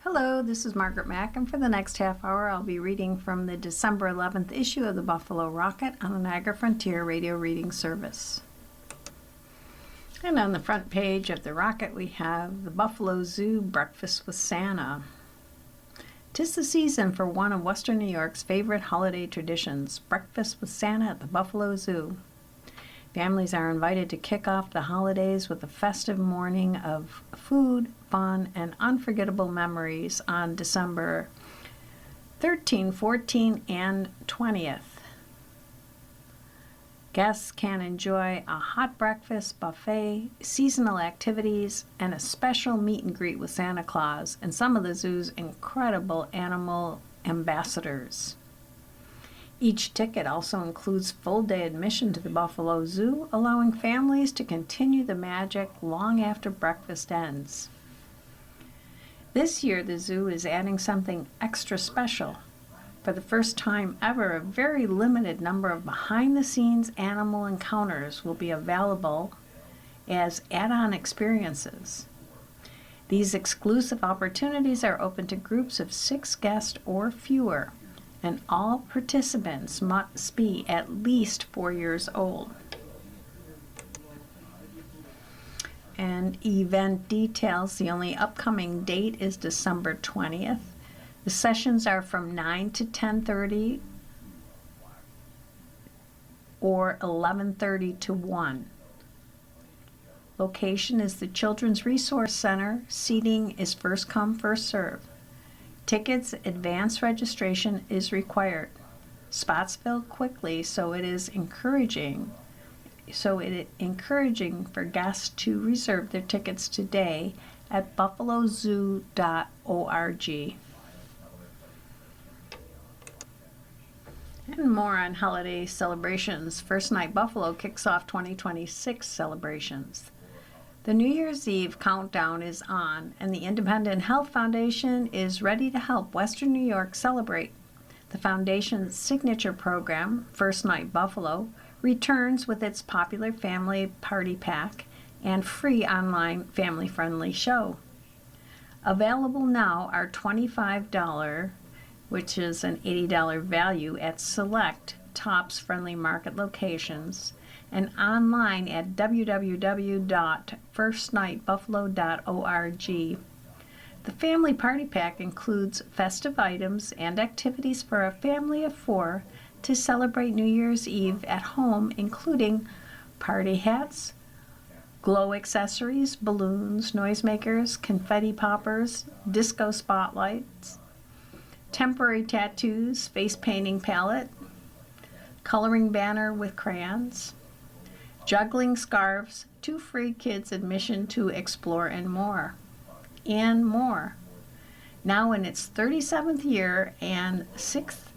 Hello, this is Margaret Mack, and for the next half hour I'll be reading from the December 11th issue of the Buffalo Rocket on the Niagara Frontier Radio Reading Service. And on the front page of the Rocket we have the Buffalo Zoo Breakfast with Santa. 'Tis the season for one of Western New York's favorite holiday traditions, breakfast with Santa at the Buffalo Zoo. Families are invited to kick off the holidays with a festive morning of food, fun, and unforgettable memories on December 13, 14, and 20th. Guests can enjoy a hot breakfast, buffet, seasonal activities, and a special meet and greet with Santa Claus and some of the zoo's incredible animal ambassadors. Each ticket also includes full-day admission to the Buffalo Zoo, allowing families to continue the magic long after breakfast ends. This year, the zoo is adding something extra special. For the first time ever, a very limited number of behind-the-scenes animal encounters will be available as add-on experiences. These exclusive opportunities are open to groups of 6 guests or fewer, and all participants must be at least 4 years old. And event details, the only upcoming date is December 20th. The sessions are from 9 to 10:30 or 11:30 to 1. Location is the Children's Resource Center. Seating is first come, first serve. Tickets, advance registration is required. Spots fill quickly, so it is encouraging for guests to reserve their tickets today at buffalozoo.org. And more on holiday celebrations. First Night Buffalo kicks off 2026 celebrations. The New Year's Eve countdown is on, and the Independent Health Foundation is ready to help Western New York celebrate. The foundation's signature program, First Night Buffalo, returns with its popular family party pack and free online family-friendly show. Available now are $25, which is an $80 value at select Tops Friendly Market locations, and online at www.firstnightbuffalo.org. The Family Party Pack includes festive items and activities for a family of 4 to celebrate New Year's Eve at home, including party hats, glow accessories, balloons, noisemakers, confetti poppers, disco spotlights, temporary tattoos, face painting palette, coloring banner with crayons, juggling scarves, 2 free kids admission to explore, and more. Now in its 37th year and 6th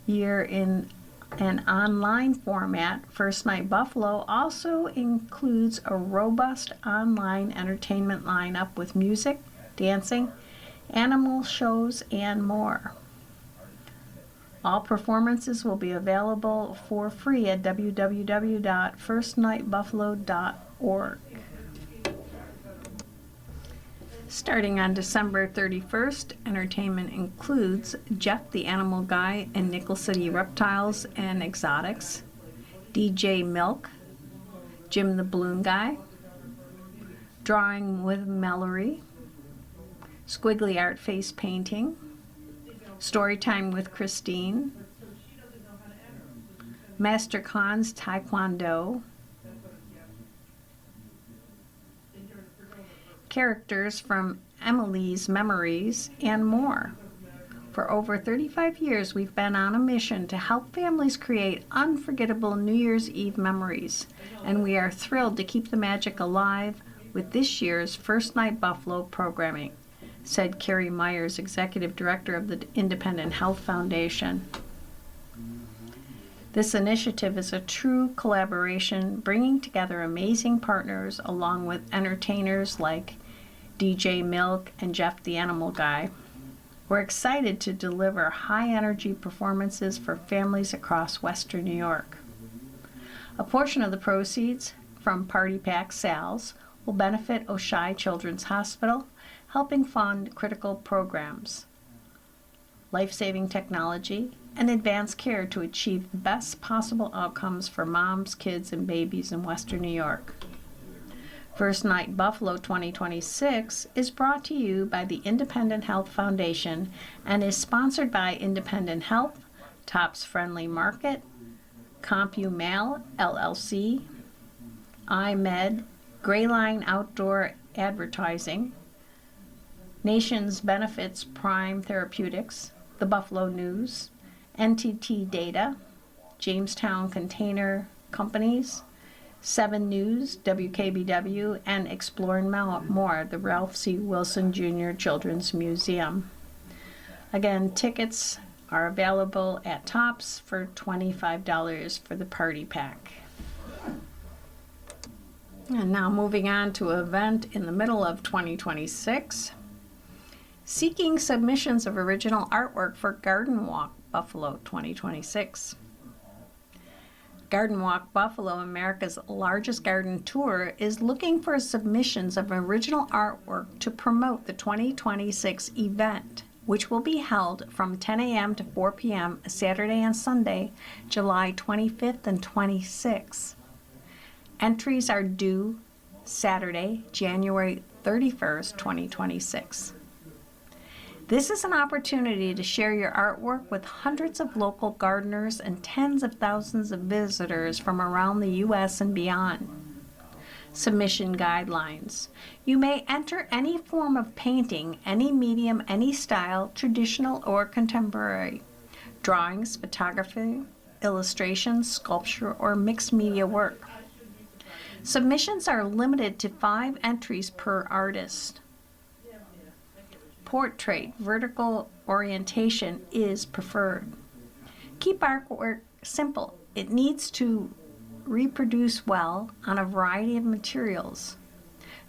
year in an online format, First Night Buffalo also includes a robust online entertainment lineup with music, dancing, animal shows, and more. All performances will be available for free at www.firstnightbuffalo.org. Starting on December 31st, entertainment includes Jeff the Animal Guy and Nickel City Reptiles and Exotics, DJ Milk, Jim the Balloon Guy, Drawing with Mallory, Squiggly Art Face Painting, Storytime with Christine, Master Khan's Taekwondo, characters from Emily's Memories, and more. For over 35 years, we've been on a mission to help families create unforgettable New Year's Eve memories, and we are thrilled to keep the magic alive with this year's First Night Buffalo programming, said Carrie Myers, Executive Director of the Independent Health Foundation. This initiative is a true collaboration, bringing together amazing partners along with entertainers like DJ Milk and Jeff the Animal Guy. We're excited to deliver high-energy performances for families across Western New York. A portion of the proceeds from Party Pack sales will benefit Oshai Children's Hospital, helping fund critical programs, life-saving technology, and advanced care to achieve the best possible outcomes for moms, kids, and babies in Western New York. First Night Buffalo 2026 is brought to you by the Independent Health Foundation and is sponsored by Independent Health, Tops Friendly Market, CompuMail LLC, iMed, Grayline Outdoor Advertising, Nations Benefits Prime Therapeutics, The Buffalo News, NTT Data, Jamestown Container Companies, 7 News, WKBW, and Exploring More, the Ralph C. Wilson Jr. Children's Museum. Again, tickets are available at Tops for $25 for the party pack. And now moving on to an event in the middle of 2026. Seeking submissions of original artwork for Garden Walk Buffalo 2026. Garden Walk Buffalo, America's largest garden tour, is looking for submissions of original artwork to promote the 2026 event, which will be held from 10 a.m. to 4 p.m. Saturday and Sunday, July 25th and 26th. Entries are due Saturday, January 31st, 2026. This is an opportunity to share your artwork with hundreds of local gardeners and tens of thousands of visitors from around the U.S. and beyond. Submission guidelines. You may enter any form of painting, any medium, any style, traditional or contemporary. Drawings, photography, illustration, sculpture, or mixed media work. Submissions are limited to 5 entries per artist. Portrait, vertical orientation is preferred. Keep artwork simple. It needs to reproduce well on a variety of materials.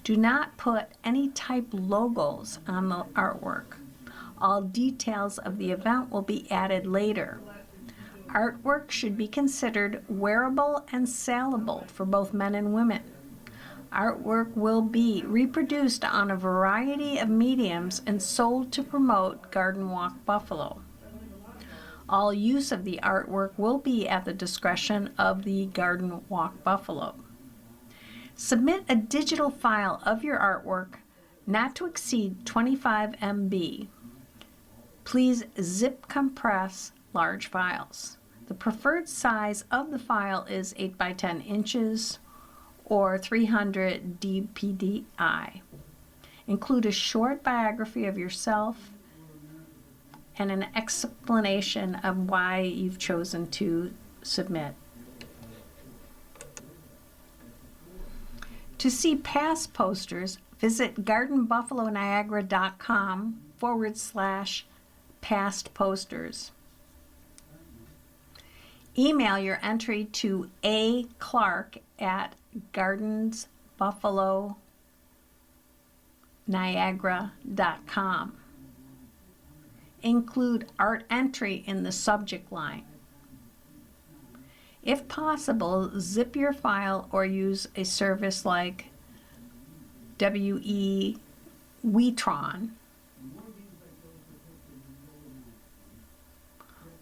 Do not put any type logos on the artwork. All details of the event will be added later. Artwork should be considered wearable and sellable for both men and women. Artwork will be reproduced on a variety of mediums and sold to promote Garden Walk Buffalo. All use of the artwork will be at the discretion of the Garden Walk Buffalo. Submit a digital file of your artwork not to exceed 25 MB. Please zip compress large files. The preferred size of the file is 8 by 10 inches or 300 dpdi. Include a short biography of yourself and an explanation of why you've chosen to submit. To see past posters, visit gardenbuffaloniagara.com/past posters. Email your entry to aclark@gardensbuffaloniagara.com. Include art entry in the subject line. If possible, zip your file or use a service like WeTron.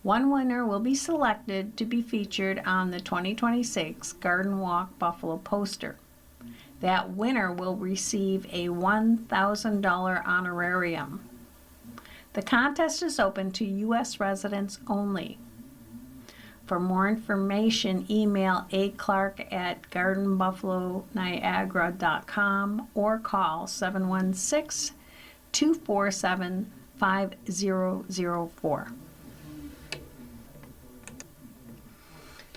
One winner will be selected to be featured on the 2026 Garden Walk Buffalo poster. That winner will receive a $1,000 honorarium. The contest is open to U.S. residents only. For more information, email aclark@gardenbuffaloniagara.com or call 716-247-5004.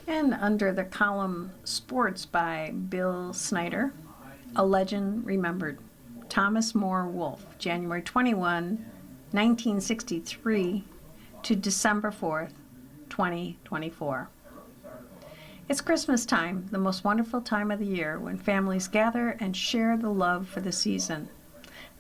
And under the column Sports by Bill Snyder, A Legend Remembered. Thomas More Wolfe, January 21, 1963 to December 4th, 2024. It's Christmas time, the most wonderful time of the year when families gather and share the love for the season.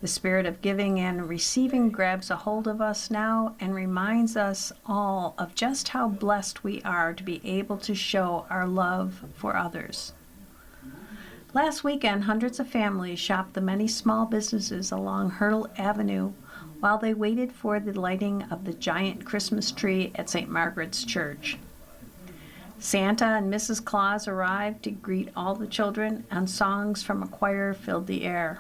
The spirit of giving and receiving grabs a hold of us now and reminds us all of just how blessed we are to be able to show our love for others. Last weekend, hundreds of families shopped the many small businesses along Hurdle Avenue while they waited for the lighting of the giant Christmas tree at St. Margaret's Church. Santa and Mrs. Claus arrived to greet all the children, and songs from a choir filled the air.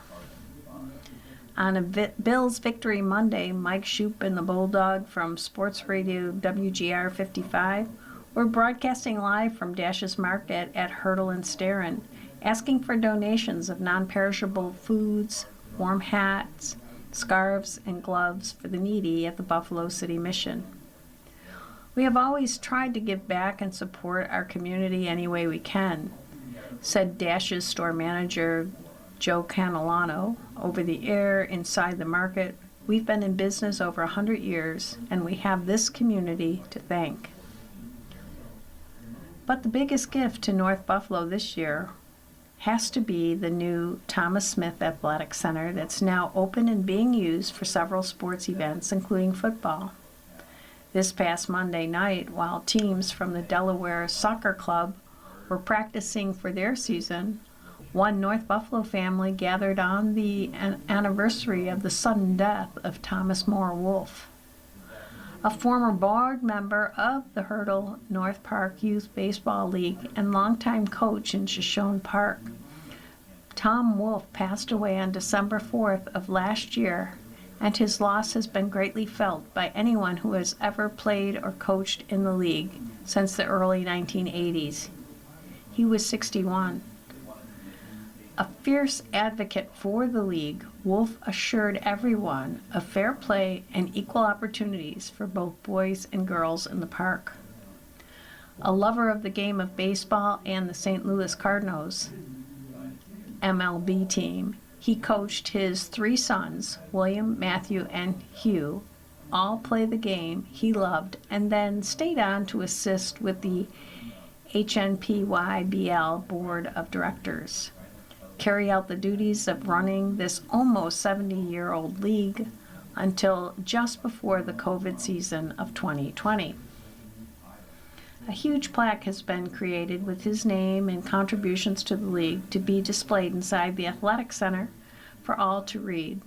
On a Bills Victory Monday, Mike Shoup and the Bulldog from Sports Radio WGR 55 were broadcasting live from Dash's Market at Hurdle and Starin, asking for donations of non-perishable foods, warm hats, scarves, and gloves for the needy at the Buffalo City Mission. "We have always tried to give back and support our community any way we can," said Dash's store manager Joe Canilano over the air inside the market. "We've been in business over 100 years, and we have this community to thank." But the biggest gift to North Buffalo this year has to be the new Thomas Smith Athletic Center that's now open and being used for several sports events, including football. This past Monday night, while teams from the Delaware Soccer Club were practicing for their season, one North Buffalo family gathered on the anniversary of the sudden death of Thomas Moore Wolf. A former board member of the Hurdle North Park Youth Baseball League and longtime coach in Shoshone Park, Tom Wolf passed away on December 4th of last year, and his loss has been greatly felt by anyone who has ever played or coached in the league since the early 1980s. He was 61. A fierce advocate for the league, Wolf assured everyone of fair play and equal opportunities for both boys and girls in the park. A lover of the game of baseball and the St. Louis Cardinals MLB team, he coached his 3 sons, William, Matthew, and Hugh, all play the game he loved, and then stayed on to assist with the HNPYBL Board of Directors, carry out the duties of running this almost 70-year-old league until just before the COVID season of 2020. A huge plaque has been created with his name and contributions to the league to be displayed inside the athletic center for all to read.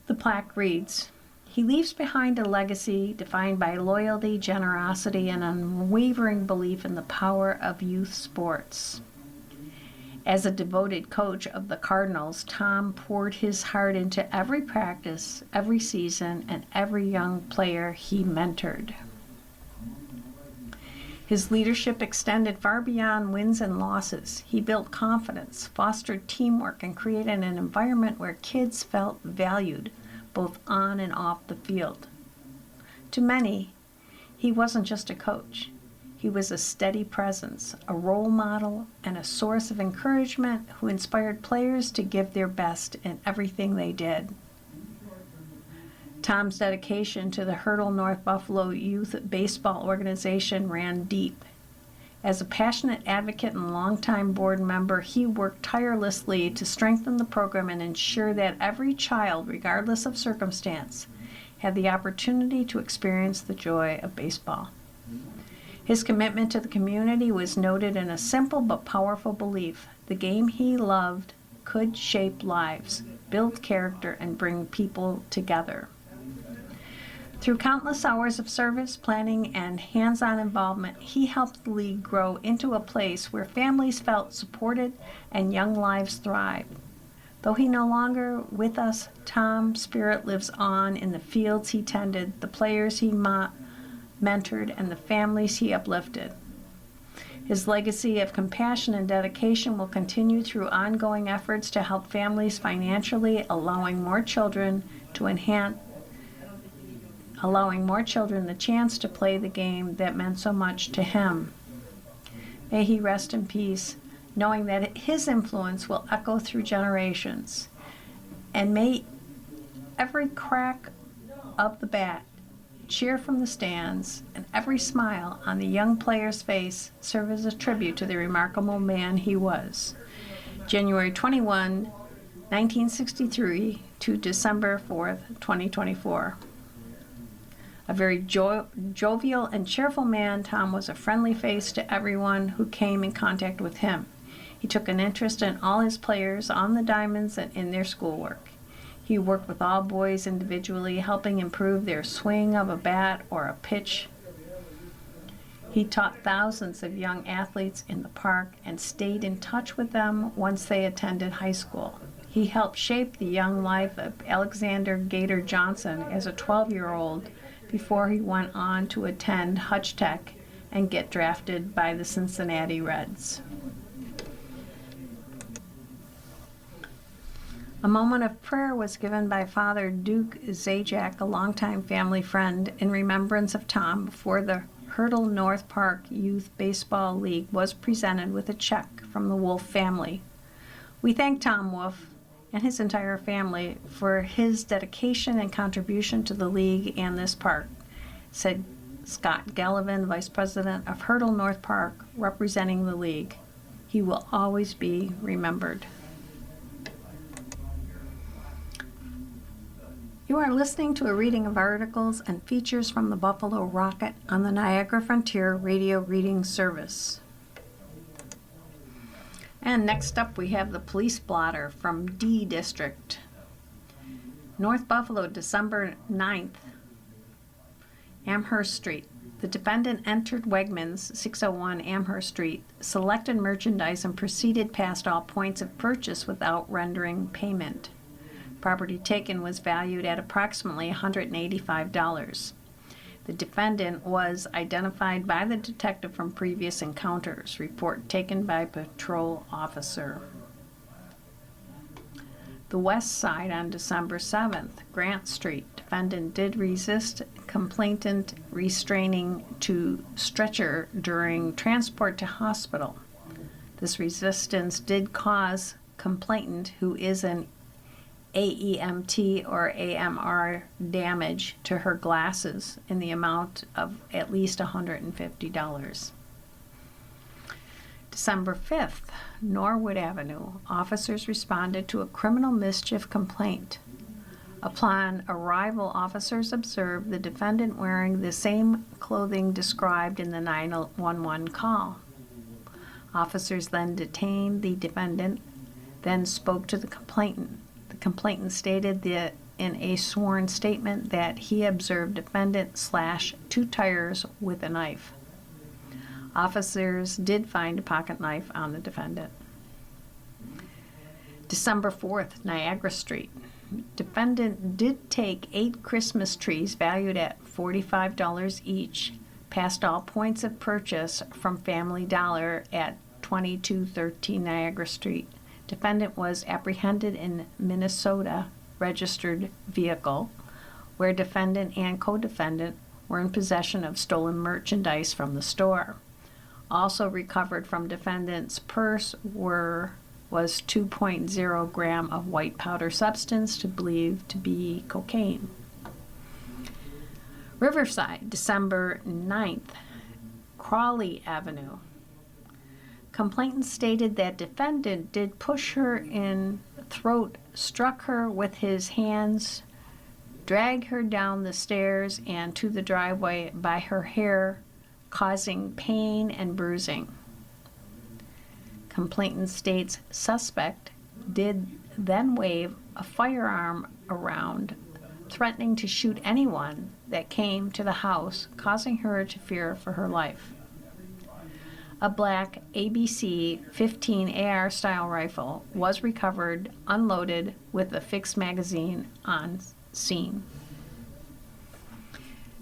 The plaque reads, "He leaves behind a legacy defined by loyalty, generosity, and unwavering belief in the power of youth sports. As a devoted coach of the Cardinals, Tom poured his heart into every practice, every season, and every young player he mentored. His leadership extended far beyond wins and losses. He built confidence, fostered teamwork, and created an environment where kids felt valued, both on and off the field. To many, he wasn't just a coach. He was a steady presence, a role model, and a source of encouragement who inspired players to give their best in everything they did." Tom's dedication to the Hurdle North Buffalo Youth Baseball Organization ran deep. As a passionate advocate and longtime board member, he worked tirelessly to strengthen the program and ensure that every child, regardless of circumstance, had the opportunity to experience the joy of baseball. His commitment to the community was noted in a simple but powerful belief: the game he loved could shape lives, build character, and bring people together. Through countless hours of service, planning, and hands-on involvement, he helped the league grow into a place where families felt supported and young lives thrived. Though he no longer with us, Tom's spirit lives on in the fields he tended, the players he mentored, and the families he uplifted. His legacy of compassion and dedication will continue through ongoing efforts to help families financially, allowing more children the chance to play the game that meant so much to him. May he rest in peace, knowing that his influence will echo through generations. And may every crack of the bat, cheer from the stands, and every smile on the young player's face serve as a tribute to the remarkable man he was. January 21, 1963 to December 4th, 2024. A very jovial and cheerful man, Tom was a friendly face to everyone who came in contact with him. He took an interest in all his players on the diamonds and in their schoolwork. He worked with all boys individually, helping improve their swing of a bat or a pitch. He taught thousands of young athletes in the park and stayed in touch with them once they attended high school. He helped shape the young life of Alexander Gator Johnson as a 12-year-old before he went on to attend Hutch Tech and get drafted by the Cincinnati Reds. A moment of prayer was given by Father Duke Zajac, a longtime family friend, in remembrance of Tom before the Hurdle North Park Youth Baseball League was presented with a check from the Wolf family. We thank Tom Wolf and his entire family for his dedication and contribution to the league and this park, said Scott Gallivan, Vice President of Hurdle North Park, representing the league. He will always be remembered. You are listening to a reading of articles and features from the Buffalo Rocket on the Niagara Frontier Radio Reading Service. And next up we have the police blotter from D District. North Buffalo, December 9th, Amherst Street. The defendant entered Wegmans, 601 Amherst Street, selected merchandise, and proceeded past all points of purchase without rendering payment. Property taken was valued at approximately $185. The defendant was identified by the detective from previous encounters. Report taken by patrol officer. The West Side on December 7th, Grant Street. Defendant did resist complainant restraining to stretcher during transport to hospital. This resistance did cause complainant, who is an AEMT or AMR, damage to her glasses in the amount of at least $150. December 5th, Norwood Avenue. Officers responded to a criminal mischief complaint. Upon arrival, officers observed the defendant wearing the same clothing described in the 911 call. Officers then detained the defendant, then spoke to the complainant. The complainant stated that in a sworn statement that he observed defendant slash two tires with a knife. Officers did find a pocket knife on the defendant. December 4th, Niagara Street. Defendant did take 8 Christmas trees valued at $45 each, past all points of purchase from Family Dollar at 2213 Niagara Street. Defendant was apprehended in Minnesota registered vehicle, where defendant and co-defendant were in possession of stolen merchandise from the store. Also recovered from defendant's purse was 2.0 gram of white powder substance believed to be cocaine. Riverside, December 9th, Crawley Avenue. Complainant stated that defendant did push her in throat, struck her with his hands, dragged her down the stairs and to the driveway by her hair, causing pain and bruising. Complainant states suspect did then wave a firearm around, threatening to shoot anyone that came to the house, causing her to fear for her life. A black ABC 15 AR-style rifle was recovered, unloaded, with a fixed magazine on scene.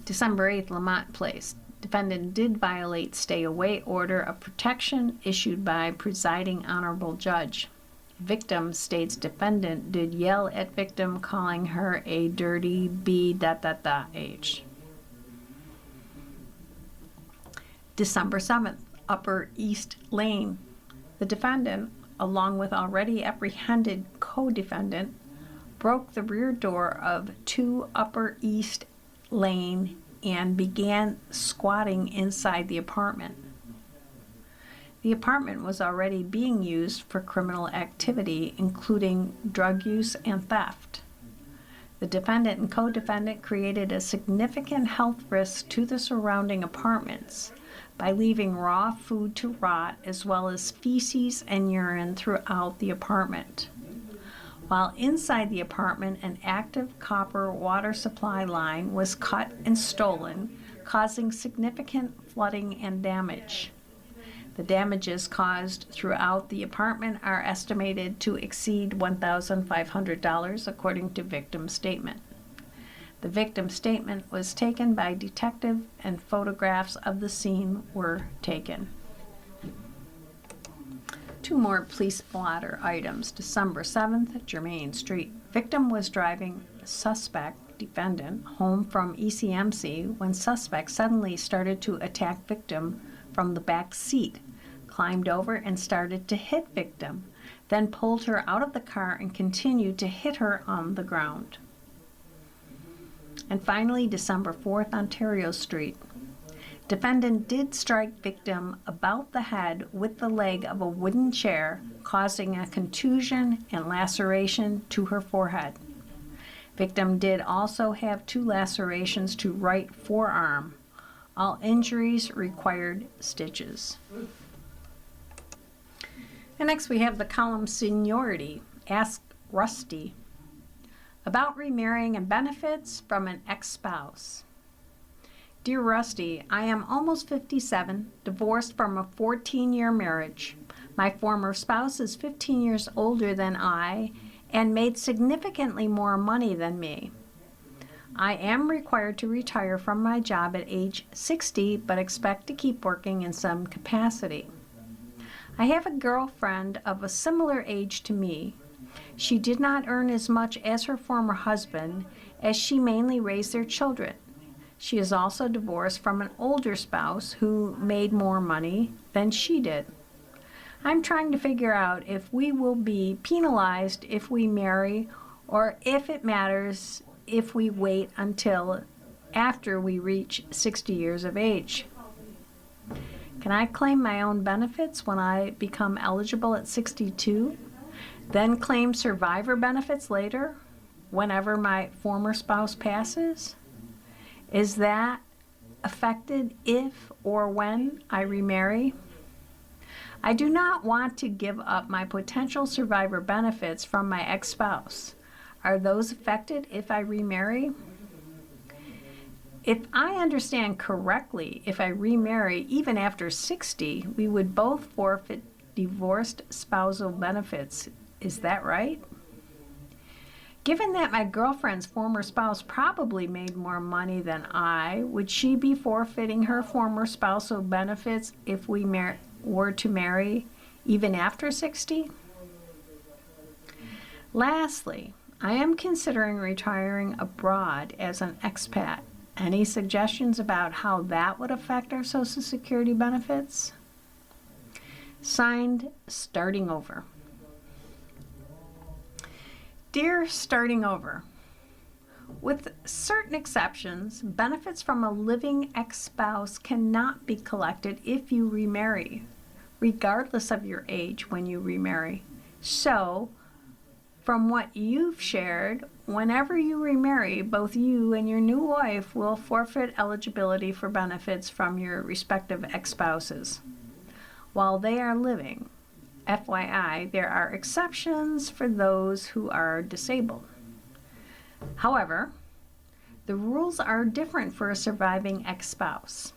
December 8th, Lamont Place. Defendant did violate stay-away order of protection issued by presiding honorable judge. Victim states defendant did yell at victim, calling her a dirty B.H. December 7th, Upper East Lane. The defendant, along with already apprehended co-defendant, broke the rear door of 2 Upper East Lane and began squatting inside the apartment. The apartment was already being used for criminal activity, including drug use and theft. The defendant and co-defendant created a significant health risk to the surrounding apartments by leaving raw food to rot as well as feces and urine throughout the apartment. While inside the apartment, an active copper water supply line was cut and stolen, causing significant flooding and damage. The damages caused throughout the apartment are estimated to exceed $1,500 according to victim statement. The victim statement was taken by detective and photographs of the scene were taken. Two more police blotter items. December 7th, Germain Street. Victim was driving suspect, defendant, home from ECMC when suspect suddenly started to attack victim from the back seat, climbed over and started to hit victim, then pulled her out of the car and continued to hit her on the ground. And finally, December 4th, Ontario Street. Defendant did strike victim about the head with the leg of a wooden chair, causing a contusion and laceration to her forehead. Victim did also have 2 lacerations to right forearm. All injuries required stitches. And next we have the column Seniority. Ask Rusty about remarrying and benefits from an ex-spouse. Dear Rusty, I am almost 57, divorced from a 14-year marriage. My former spouse is 15 years older than I and made significantly more money than me. I am required to retire from my job at age 60, but expect to keep working in some capacity. I have a girlfriend of a similar age to me. She did not earn as much as her former husband, as she mainly raised their children. She is also divorced from an older spouse who made more money than she did. I'm trying to figure out if we will be penalized if we marry, or if it matters if we wait until after we reach 60 years of age. Can I claim my own benefits when I become eligible at 62? Then claim survivor benefits later, whenever my former spouse passes? Is that affected if or when I remarry? I do not want to give up my potential survivor benefits from my ex-spouse. Are those affected if I remarry? If I understand correctly, if I remarry even after 60, we would both forfeit divorced spousal benefits. Is that right? Given that my girlfriend's former spouse probably made more money than I, would she be forfeiting her former spousal benefits if we were to marry even after 60? Lastly, I am considering retiring abroad as an expat. Any suggestions about how that would affect our Social Security benefits? Signed, Starting Over. Dear Starting Over, with certain exceptions, benefits from a living ex-spouse cannot be collected if you remarry, regardless of your age when you remarry. So, from what you've shared, whenever you remarry, both you and your new wife will forfeit eligibility for benefits from your respective ex-spouses while they are living. FYI, there are exceptions for those who are disabled. However, the rules are different for a surviving ex-spouse.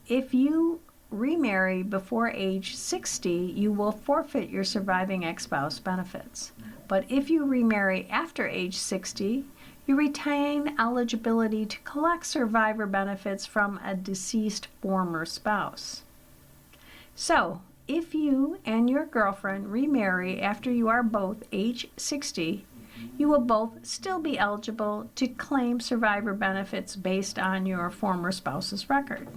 If you remarry before age 60, you will forfeit your surviving ex-spouse benefits. But if you remarry after age 60, you retain eligibility to collect survivor benefits from a deceased former spouse. So, if you and your girlfriend remarry after you are both age 60, you will both still be eligible to claim survivor benefits based on your former spouse's record.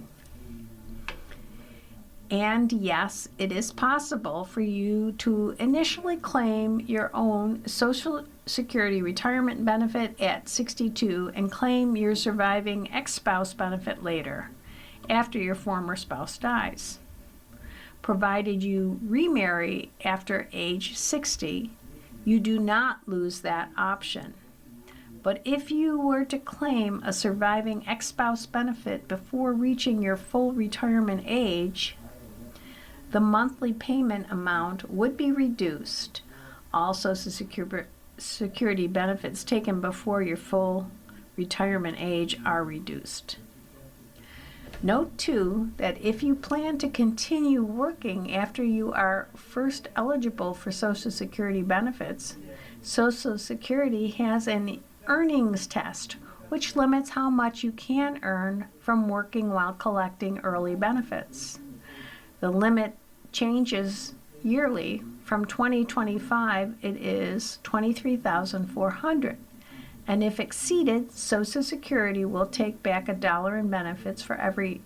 And yes, it is possible for you to initially claim your own Social Security retirement benefit at 62 and claim your surviving ex-spouse benefit later, after your former spouse dies. Provided you remarry after age 60, you do not lose that option. But if you were to claim a surviving ex-spouse benefit before reaching your full retirement age, the monthly payment amount would be reduced. All Social Security benefits taken before your full retirement age are reduced. Note too that if you plan to continue working after you are first eligible for Social Security benefits, Social Security has an earnings test which limits how much you can earn from working while collecting early benefits. The limit changes yearly. From 2025, it is $23,400. And if exceeded, Social Security will take back $1 in benefits for every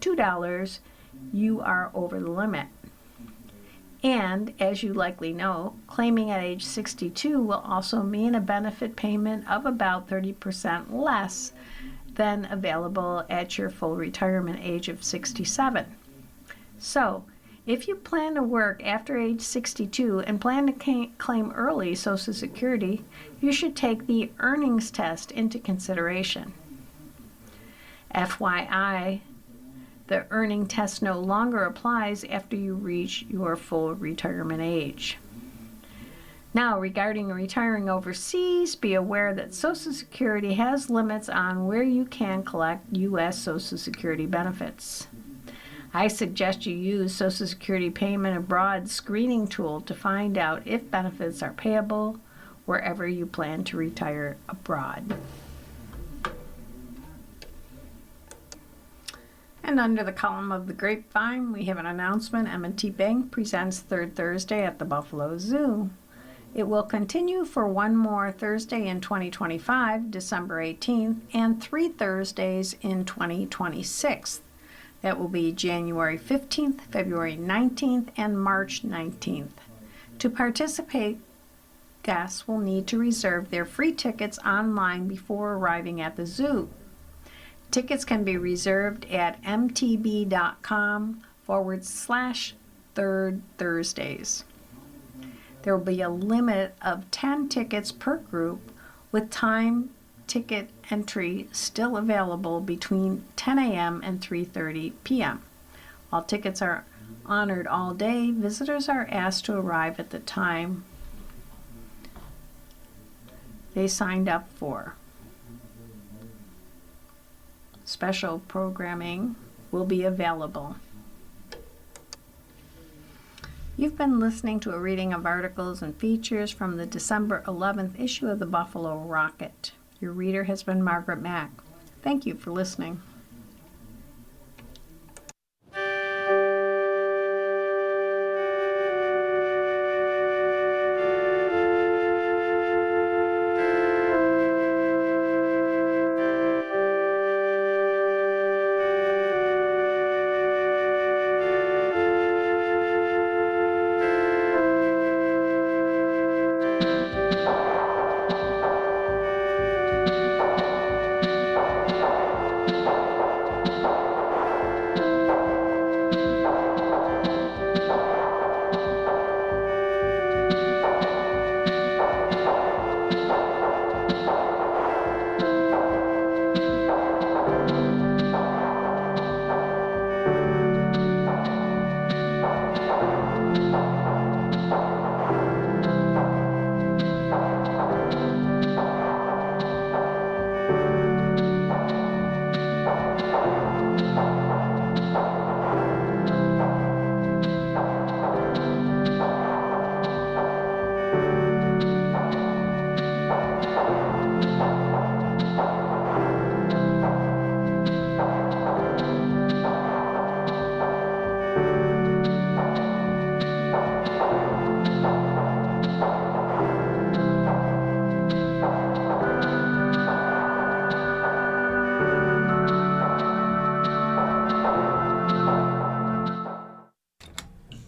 $2 you are over the limit. And, as you likely know, claiming at age 62 will also mean a benefit payment of about 30% less than available at your full retirement age of 67. So, if you plan to work after age 62 and plan to claim early Social Security, you should take the earnings test into consideration. FYI, the earning test no longer applies after you reach your full retirement age. Now, regarding retiring overseas, be aware that Social Security has limits on where you can collect U.S. Social Security benefits. I suggest you use Social Security Payment Abroad screening tool to find out if benefits are payable wherever you plan to retire abroad. And under the column of the grapevine, we have an announcement. M&T Bank presents Third Thursday at the Buffalo Zoo. It will continue for one more Thursday in 2025, December 18th, and 3 Thursdays in 2026. That will be January 15th, February 19th, and March 19th. To participate, guests will need to reserve their free tickets online before arriving at the zoo. Tickets can be reserved at mtb.com/Third Thursdays. There will be a limit of 10 tickets per group, with time ticket entry still available between 10 a.m. and 3:30 p.m. While tickets are honored all day, visitors are asked to arrive at the time they signed up for. Special programming will be available. You've been listening to a reading of articles and features from the December 11th issue of the Buffalo Rocket. Your reader has been Margaret Mack. Thank you for listening.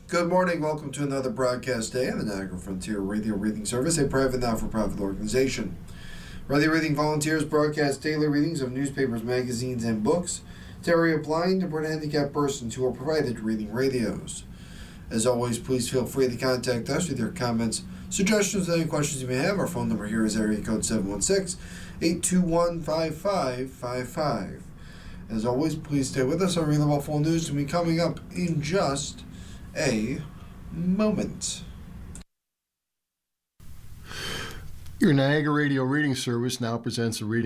Good morning. Welcome to another broadcast day on the Niagara Frontier Radio Reading Service, a private, not-for-profit organization. Radio Reading volunteers broadcast daily readings of newspapers, magazines, and books to area blind and handicapped persons who are provided reading radios. As always, please feel free to contact us with your comments, suggestions, and any questions you may have. Our phone number here is area code 716-821-5555. As always, please stay with us. Our Real Buffalo News will be coming up in just a moment. Your Niagara Radio Reading Service now presents a reading